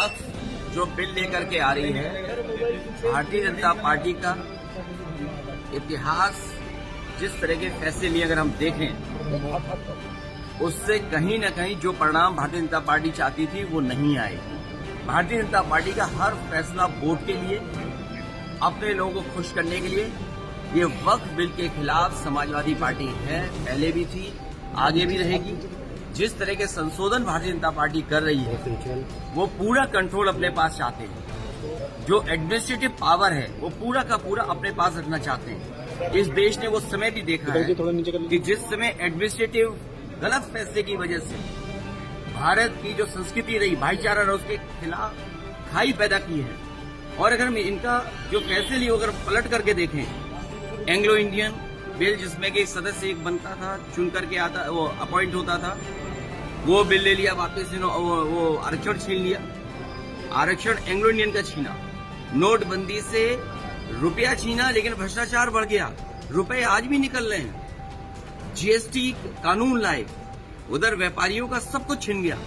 वक्त जो बिल लेकर के आ रही है, भारतीय जनता पार्टी का इतिहास जिस तरह के फैसले लिए अगर हम देखें, उससे कहीं न कहीं जो परिणाम भारतीय जनता पार्टी चाहती थी वो नहीं आए। भारतीय जनता पार्टी का हर फैसला वोट के लिए, अपने लोगों को खुश करने के लिए। ये वक्फ बिल के खिलाफ समाजवादी पार्टी है, पहले भी थी, आगे भी रहेगी। जिस तरह के संशोधन भारतीय जनता पार्टी कर रही है, वो पूरा कंट्रोल अपने पास चाहते हैं। जो एडमिनिस्ट्रेटिव पावर है वो पूरा का पूरा अपने पास रखना चाहते हैं। इस देश ने वो समय भी देखा है कि जिस समय एडमिनिस्ट्रेटिव गलत फैसले की वजह से भारत की जो संस्कृति रही, भाईचारा रहा, उसके खिलाफ खाई पैदा की है। और अगर हम इनका जो फैसले लिए अगर पलट करके देखें, एंग्लो इंडियन बिल जिसमें कि सदस्य एक बनता था, चुन करके आता, वो अपॉइंट होता था, वो बिल ले लिया वापस, वो आरक्षण छीन लिया। आरक्षण एंग्लो इंडियन का छीना, नोटबंदी से रुपया छीना, लेकिन भ्रष्टाचार बढ़ गया, रुपए आज भी निकल रहे हैं। जीएसटी कानून लाए, उधर व्यापारियों का सब कुछ छिन गया।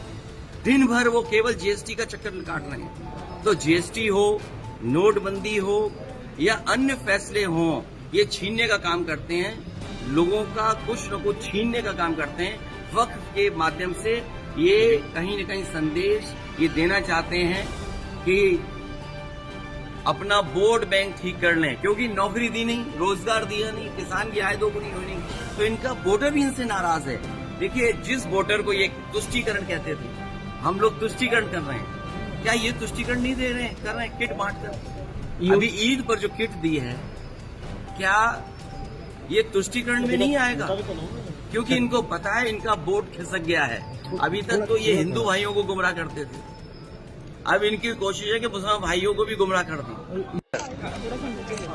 दिन भर वो केवल जीएसटी का चक्कर काट रहे हैं। तो जीएसटी हो, नोटबंदी हो या अन्य फैसले हो, ये छीनने का काम करते हैं, लोगों का कुछ न कुछ छीनने का काम करते हैं। वक्फ के माध्यम से ये कहीं न कहीं संदेश ये देना चाहते हैं कि अपना वोट बैंक ठीक कर लें, क्योंकि नौकरी दी नहीं, रोजगार दिया नहीं, किसान की आय दोगुनी हुई नहीं, तो इनका वोटर भी इनसे नाराज है। देखिए, जिस वोटर को ये तुष्टीकरण कहते थे, हम लोग तुष्टीकरण कर रहे हैं, क्या ये तुष्टीकरण नहीं दे रहे हैं, कर रहे हैं किट बांट कर। अभी ईद पर जो किट दी है, क्या ये तुष्टीकरण में नहीं आएगा? क्योंकि इनको पता है इनका वोट खिसक गया है। अभी तक तो ये हिंदू भाइयों को गुमराह करते थे, अब इनकी कोशिश है कि मुसलमान भाइयों को भी गुमराह कर दें।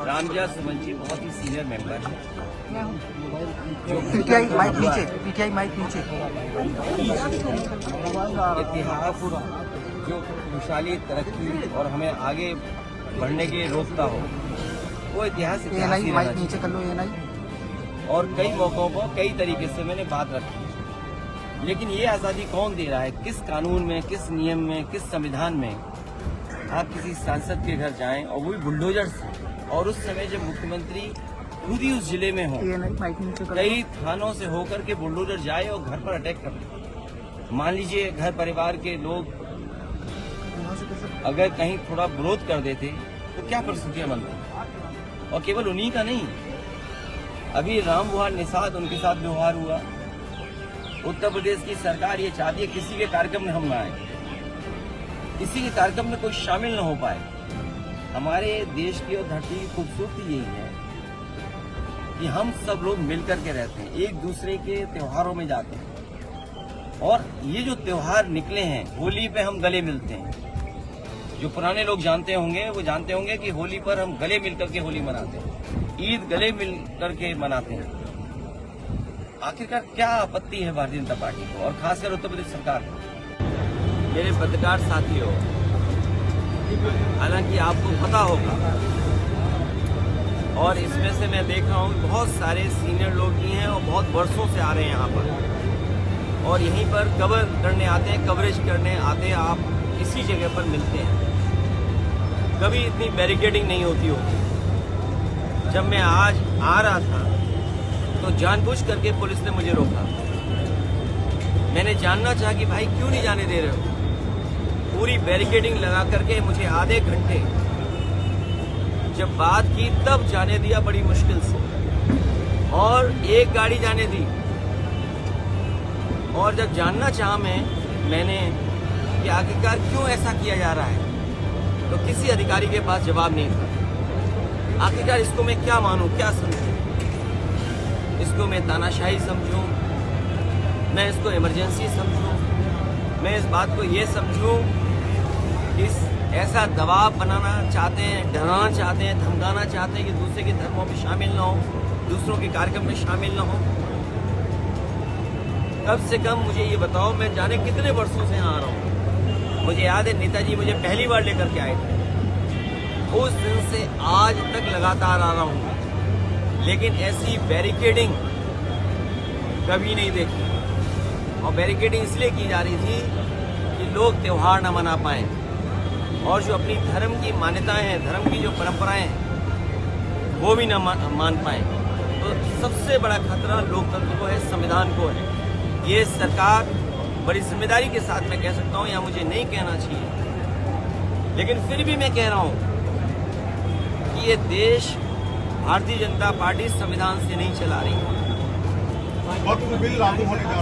रामजा सुमन जी बहुत ही सीनियर मेंबर है, पीटीआई माइक नीचे। इतिहास जो खुशहाली, तरक्की और हमें आगे बढ़ने के लिए रोकता हो, वो इतिहास ही रहना नीचे कर लो। और कई मौकों पर कई तरीके से मैंने बात रखी, लेकिन ये आजादी कौन दे रहा है? किस कानून में, किस नियम में, किस संविधान में आप किसी सांसद के घर जाएं और वही बुलडोजर से, और उस समय जब मुख्यमंत्री खुद ही उस जिले में हो, कई थानों से होकर के बुलडोजर जाए और घर पर अटैक कर। मान लीजिए घर परिवार के लोग अगर कहीं थोड़ा विरोध कर देते तो क्या परिस्थितियां बनती? और केवल उन्हीं का नहीं, अभी राम विहार निषाद, उनके साथ व्यवहार हुआ। उत्तर प्रदेश की सरकार ये चाहती है किसी के कार्यक्रम में हम न आए, किसी के कार्यक्रम में कोई शामिल न हो पाए। हमारे देश की और धरती की खूबसूरती यही है कि हम सब लोग मिलकर के रहते हैं, एक दूसरे के त्योहारों में जाते हैं। और ये जो त्योहार निकले हैं, होली पे हम गले मिलते हैं। जो पुराने लोग जानते होंगे वो जानते होंगे कि होली पर हम गले मिलकर के होली मनाते हैं, ईद गले मिलकर के मनाते हैं। आखिरकार क्या आपत्ति है भारतीय जनता पार्टी को और खासकर उत्तर प्रदेश सरकार को? मेरे पत्रकार साथियों, हालांकि आपको पता होगा, और इसमें से मैं देख रहा हूँ बहुत सारे सीनियर लोग ही हैं और बहुत वर्षों से आ रहे हैं यहाँ पर, और यहीं पर कवर करने आते हैं, कवरेज करने आते हैं। आप इसी जगह पर मिलते हैं, कभी इतनी बैरिकेडिंग नहीं होती होगी। जब मैं आज आ रहा था तो जानबूझ करके पुलिस ने मुझे रोका। मैंने जानना चाहा कि भाई क्यों नहीं जाने दे रहे हो? पूरी बैरिकेडिंग लगा करके मुझे आधे घंटे जब बात की तब जाने दिया, बड़ी मुश्किल से, और एक गाड़ी जाने दी। और जब जानना चाहा मैंने कि आखिरकार क्यों ऐसा किया जा रहा है, तो किसी अधिकारी के पास जवाब नहीं था। आखिरकार इसको मैं क्या मानूं, क्या समझूं? इसको मैं तानाशाही समझूं, मैं इसको इमरजेंसी समझूं, मैं इस बात को ये समझूं कि ऐसा दबाव बनाना चाहते हैं, डराना चाहते हैं, धमकाना चाहते हैं कि दूसरे के धर्मों में शामिल न हो, दूसरों के कार्यक्रम में शामिल न हो। कम से कम मुझे ये बताओ, मैं जाने कितने वर्षों से यहाँ आ रहा हूँ। मुझे याद है नेताजी मुझे पहली बार लेकर के आए थे, उस दिन से आज तक लगातार आ रहा हूँ, लेकिन ऐसी बैरिकेडिंग कभी नहीं देखी। और बैरिकेडिंग इसलिए की जा रही थी कि लोग त्योहार न मना पाएं, और जो अपनी धर्म की मान्यताएं हैं, धर्म की जो परंपराएं हैं, वो भी न मान पाए, तो सबसे बड़ा खतरा लोकतंत्र को है, संविधान को है। ये सरकार बड़ी जिम्मेदारी के साथ मैं कह सकता हूँ, या मुझे नहीं कहना चाहिए, लेकिन फिर भी मैं कह रहा हूँ कि ये देश भारतीय जनता पार्टी संविधान से नहीं चला रही। वक्फ बिल लागू होने जा